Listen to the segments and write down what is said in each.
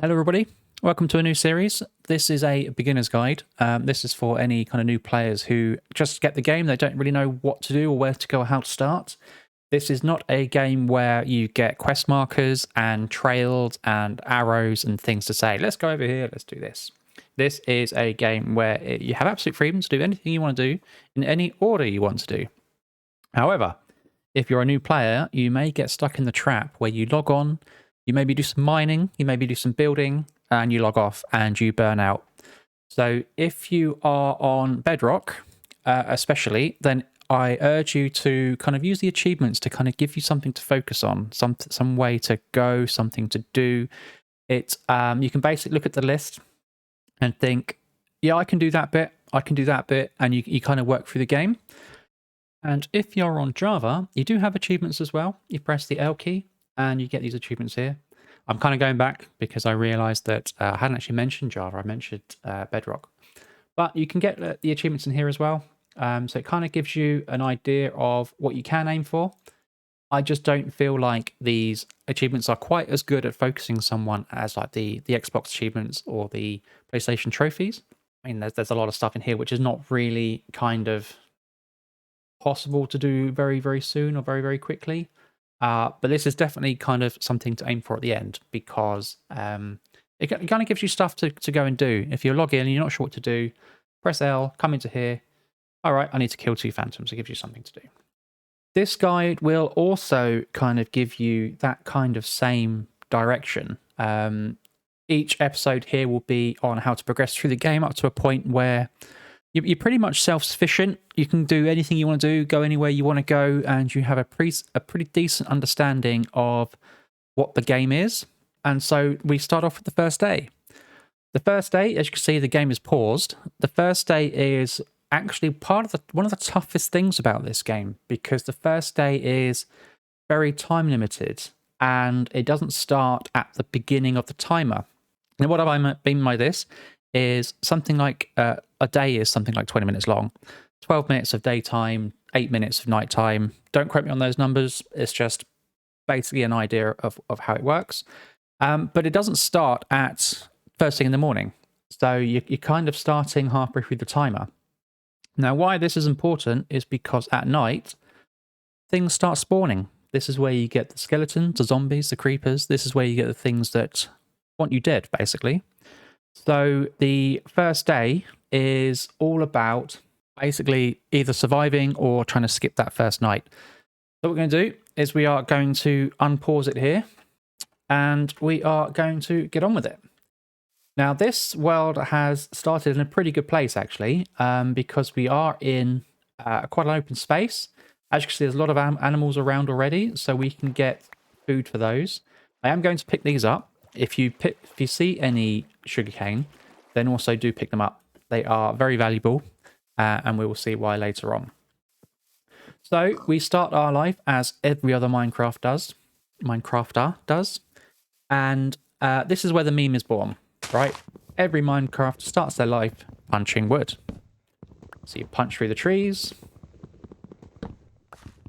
Hello everybody, welcome to a new series. This is a beginner's guide. This is for any kind of new players who just get the game, they don't really know what to do or where to go or how to start. This is not a game where you get quest markers and trails and arrows and things to say, let's go over here, let's do this. This is a game where you have absolute freedom to do anything you want to do in any order you want to do. However, if you're a new player, you may get stuck in the trap where you log on, you maybe do some mining, you maybe do some building, and you log off and you burn out. So if you are on Bedrock, especially, then I urge you to kind of use the achievements to kind of give you something to focus on, some way to go, something to do. You can basically look at the list and think, yeah, I can do that bit, I can do that bit, and you kind of work through the game. And if you're on Java, you do have achievements as well. You press the L key and you get these achievements here. I'm kind of going back because I realized that I hadn't actually mentioned Java. I mentioned Bedrock. But you can get the achievements in here as well. So it kind of gives you an idea of what you can aim for. I just don't feel like these achievements are quite as good at focusing someone as like the Xbox achievements or the PlayStation trophies. I mean, there's a lot of stuff in here which is not really kind of possible to do very, very soon or very, very quickly. But this is definitely kind of something to aim for at the end because it kind of gives you stuff to go and do. If you log in and you're not sure what to do, press L, come into here. All right, I need to kill 2 phantoms. It gives you something to do. This guide will also kind of give you that kind of same direction. Each episode here will be on how to progress through the game up to a point where you're pretty much self-sufficient. You can do anything you want to do, go anywhere you want to go, and you have a pretty decent understanding of what the game is. And so we start off with the first day. The first day, as you can see, the game is paused. The first day is actually one of the toughest things about this game because the first day is very time limited and it doesn't start at the beginning of the timer. Now, what I mean by this is something like a day is something like 20 minutes long, 12 minutes of daytime, 8 minutes of nighttime. Don't quote me on those numbers. It's just basically an idea of how it works. But it doesn't start at first thing in the morning. So you're kind of starting halfway through the timer. Now, why this is important is because at night, things start spawning. This is where you get the skeletons, the zombies, the creepers. This is where you get the things that want you dead, basically. So the first day is all about basically either surviving or trying to skip that first night. So what we're going to do is we are going to unpause it here and we are going to get on with it. Now, this world has started in a pretty good place, actually, because we are in quite an open space. As you can see, there's a lot of animals around already, so we can get food for those. I am going to pick these up. If you see any sugarcane, then also do pick them up. They are very valuable, and we will see why later on. So we start our life as every other Minecrafter does, and this is where the meme is born, right? Every Minecrafter starts their life punching wood. So you punch through the trees.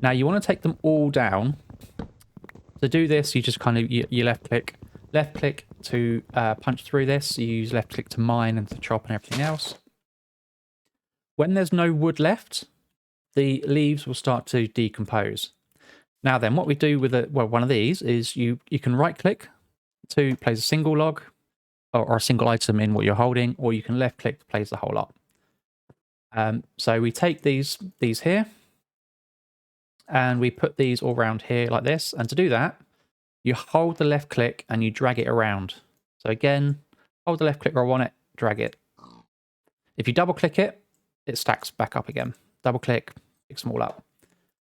Now you want to take them all down. To do this, you just kind of you left click to punch through this. You use left click to mine and to chop and everything else. When there's no wood left, the leaves will start to decompose. Now then, what we do with one of these is you can right click to place a single log or a single item in what you're holding, or you can left click to place the whole lot. So we take these here and we put these all around here like this. And to do that, you hold the left click and you drag it around. So again, hold the left click roll on it, drag it. If you double click it, it stacks back up again. Double click, picks them all up.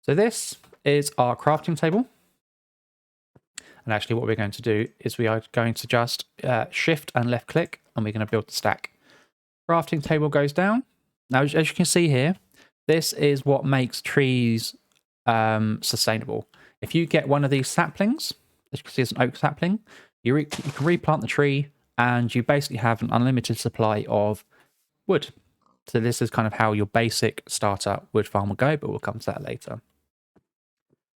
So this is our crafting table. And actually what we're going to do is we are going to just shift and left click and we're going to build the stack. Crafting table goes down. Now, as you can see here, this is what makes trees sustainable. If you get one of these saplings, as you can see, it's an oak sapling. You can replant the tree and you basically have an unlimited supply of wood. So this is kind of how your basic starter wood farm will go, but we'll come to that later.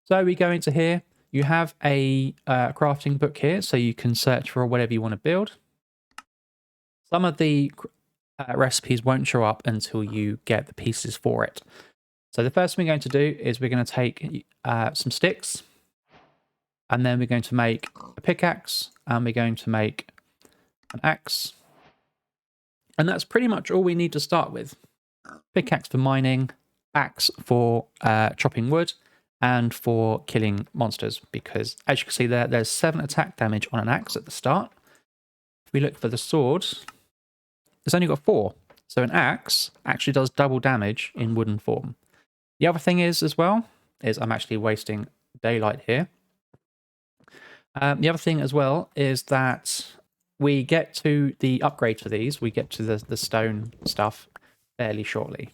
So we go into here. You have a crafting book here, so you can search for whatever you want to build. Some of the recipes won't show up until you get the pieces for it. So the first thing we're going to do is we're going to take some sticks, and then we're going to make a pickaxe, and we're going to make an axe. And that's pretty much all we need to start with. Pickaxe for mining, axe for chopping wood, and for killing monsters, because as you can see there, there's 7 attack damage on an axe at the start. If we look for the sword, it's only got 4. So an axe actually does double damage in wooden form. The other thing is, as well, is I'm actually wasting daylight here. The other thing as well is that we get to the upgrade for these, we get to the stone stuff fairly shortly.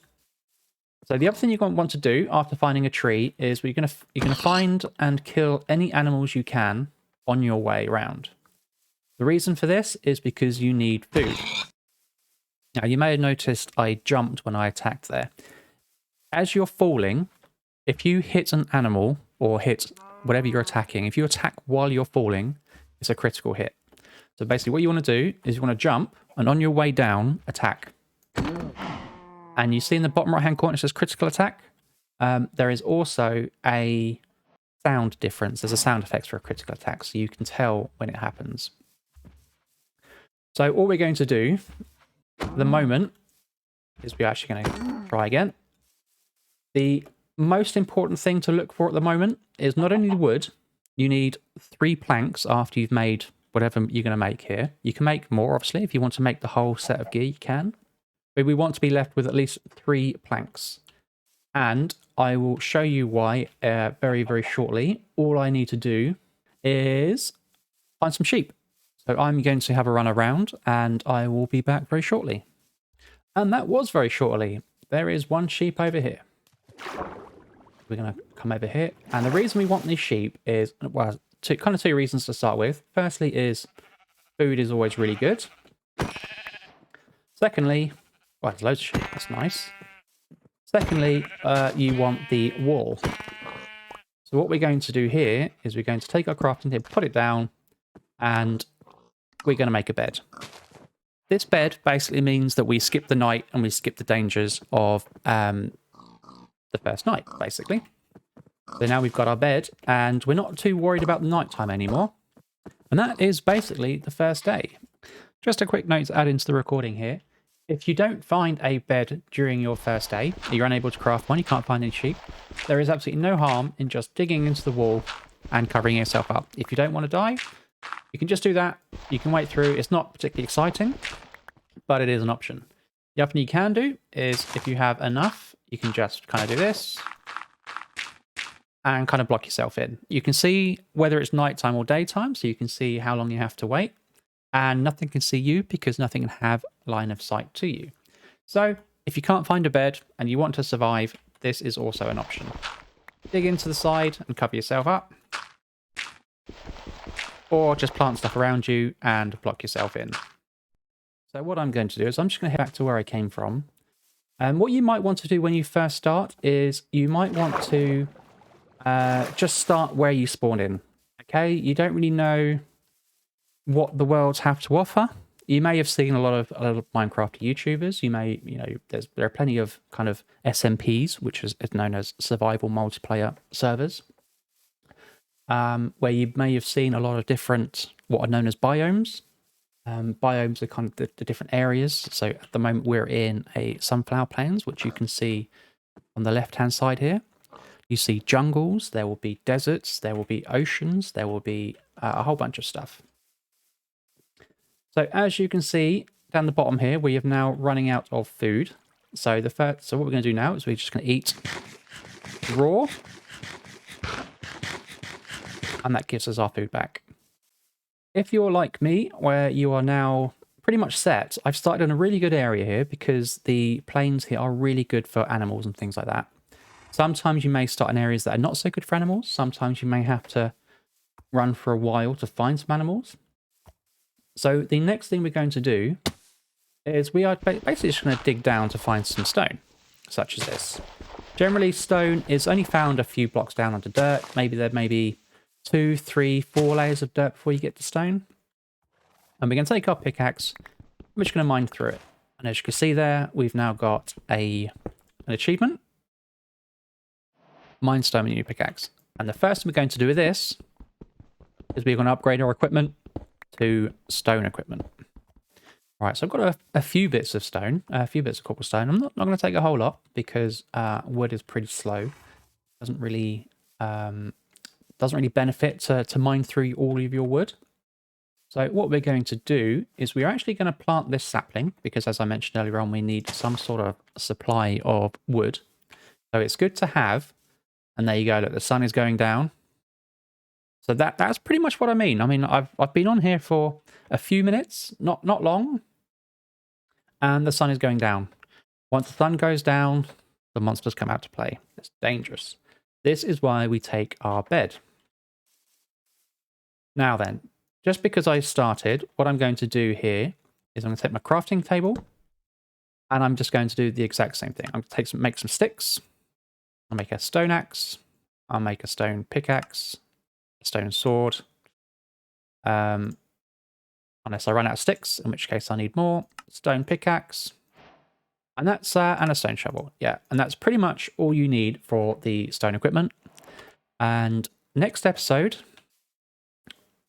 So the other thing you're going to want to do after finding a tree is you're going to find and kill any animals you can on your way around. The reason for this is because you need food. Now, you may have noticed I jumped when I attacked there. As you're falling, if you hit an animal or hit whatever you're attacking, if you attack while you're falling, it's a critical hit. So basically what you want to do is you want to jump, and on your way down, attack. And you see in the bottom right hand corner it says critical attack. There is also a sound difference. There's a sound effect for a critical attack, so you can tell when it happens. So all we're going to do at the moment is we're actually going to try again. The most important thing to look for at the moment is not only the wood. You need 3 planks after you've made whatever you're going to make here. You can make more, obviously. If you want to make the whole set of gear, you can. But we want to be left with at least 3 planks. And I will show you why very, very shortly. All I need to do is find some sheep. So I'm going to have a run around, and I will be back very shortly. And that was very shortly. There is 1 sheep over here. We're going to come over here. And the reason we want these sheep is, well, kind of 2 reasons to start with. Firstly is food is always really good. Secondly, well, there's loads of sheep. That's nice. Secondly, you want the wool. So what we're going to do here is we're going to take our crafting table, put it down, and we're going to make a bed. This bed basically means that we skip the night and we skip the dangers of the first night, basically. So now we've got our bed, and we're not too worried about the nighttime anymore. And that is basically the first day. Just a quick note to add into the recording here. If you don't find a bed during your first day, you're unable to craft one, you can't find any sheep, there is absolutely no harm in just digging into the wall and covering yourself up. If you don't want to die, you can just do that. You can wait through. It's not particularly exciting, but it is an option. The other thing you can do is, if you have enough, you can just kind of do this and kind of block yourself in. You can see whether it's nighttime or daytime, so you can see how long you have to wait. And nothing can see you because nothing can have line of sight to you. So if you can't find a bed and you want to survive, this is also an option. Dig into the side and cover yourself up. Or just plant stuff around you and block yourself in. So what I'm going to do is I'm just going to head back to where I came from. And what you might want to do when you first start is you might want to just start where you spawned in. Okay, you don't really know what the worlds have to offer. You may have seen a lot of Minecraft YouTubers. You may, there are plenty of kind of SMPs, which is known as survival multiplayer servers, where you may have seen a lot of different, what are known as biomes. Biomes are kind of the different areas. So at the moment we're in a sunflower plains, which you can see on the left-hand side here. You see jungles, there will be deserts, there will be oceans, there will be a whole bunch of stuff. So as you can see down the bottom here, we are now running out of food. So what we're going to do now is we're just going to eat raw, and that gives us our food back. If you're like me, where you are now pretty much set, I've started in a really good area here because the plains here are really good for animals and things like that. Sometimes you may start in areas that are not so good for animals. Sometimes you may have to run for a while to find some animals. So the next thing we're going to do is we are basically just going to dig down to find some stone, such as this. Generally, stone is only found a few blocks down under dirt. Maybe there may be 2, 3, 4 layers of dirt before you get to stone. And we're going to take our pickaxe. We're just going to mine through it. And as you can see there, we've now got an achievement. Mine stone with a new pickaxe. And the first thing we're going to do with this is we're going to upgrade our equipment to stone equipment. Right, so I've got a few bits of stone, a few bits of cobblestone. I'm not going to take a whole lot because wood is pretty slow. Doesn't really benefit to mine through all of your wood. So what we're going to do is we're actually going to plant this sapling because, as I mentioned earlier on, we need some sort of supply of wood. So it's good to have. And there you go. Look, the sun is going down. So that's pretty much what I mean. I mean, I've been on here for a few minutes, not long, and the sun is going down. Once the sun goes down, the monsters come out to play. It's dangerous. This is why we take our bed. Now then, just because I started, what I'm going to do here is I'm going to take my crafting table, and I'm just going to do the exact same thing. I'm going to make some sticks. I'll make a stone axe. I'll make a stone pickaxe. Stone sword, unless I run out of sticks, in which case I need more. Stone pickaxe, and that's and a stone shovel. Yeah, and that's pretty much all you need for the stone equipment. And next episode,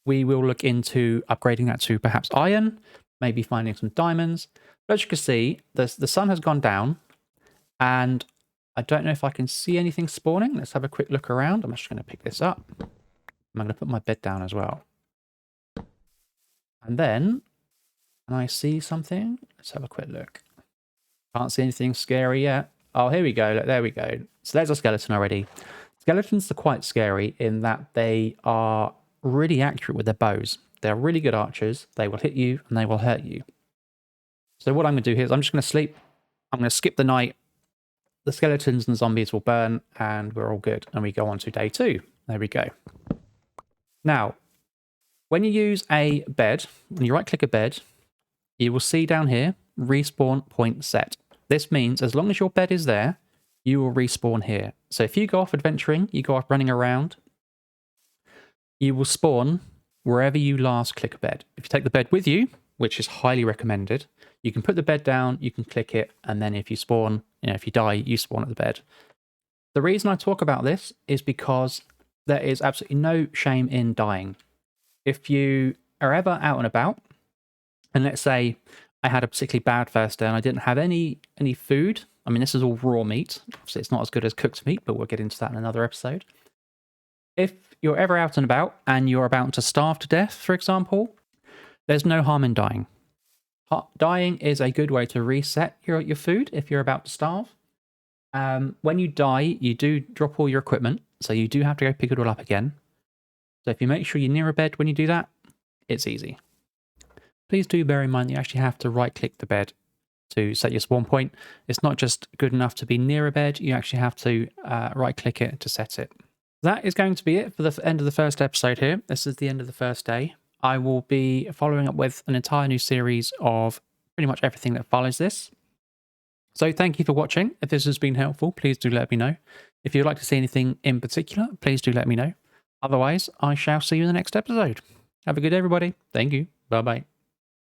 we will look into upgrading that to perhaps iron, maybe finding some diamonds. But as you can see, the sun has gone down, and I don't know if I can see anything spawning. Let's have a quick look around. I'm just going to pick this up. I'm going to put my bed down as well. And then, can I see something? Let's have a quick look. Can't see anything scary yet. Oh, here we go. Look, there we go. So there's a skeleton already. Skeletons are quite scary in that they are really accurate with their bows. They're really good archers. They will hit you and they will hurt you. So what I'm going to do here is I'm just going to sleep. I'm going to skip the night. The skeletons and zombies will burn and we're all good. And we go on to day 2. There we go. Now, when you use a bed, when you right-click a bed, you will see down here, respawn point set. This means as long as your bed is there, you will respawn here. So if you go off adventuring, you go off running around, you will spawn wherever you last click a bed. If you take the bed with you, which is highly recommended, you can put the bed down, you can click it, and then if you spawn, if you die, you spawn at the bed. The reason I talk about this is because there is absolutely no shame in dying. If you are ever out and about, and let's say I had a particularly bad first day and I didn't have any food. I mean, this is all raw meat. Obviously, it's not as good as cooked meat, but we'll get into that in another episode. If you're ever out and about and you're about to starve to death, for example, there's no harm in dying. Dying is a good way to reset your food if you're about to starve. When you die, you do drop all your equipment, so you do have to go pick it all up again. So if you make sure you're near a bed when you do that, it's easy. Please do bear in mind that you actually have to right-click the bed to set your spawn point. It's not just good enough to be near a bed, you actually have to right-click it to set it. That is going to be it for the end of the first episode here. This is the end of the first day. I will be following up with an entire new series of pretty much everything that follows this. So thank you for watching. If this has been helpful, please do let me know. If you'd like to see anything in particular, please do let me know. Otherwise, I shall see you in the next episode. Have a good day, everybody. Thank you. Bye-bye.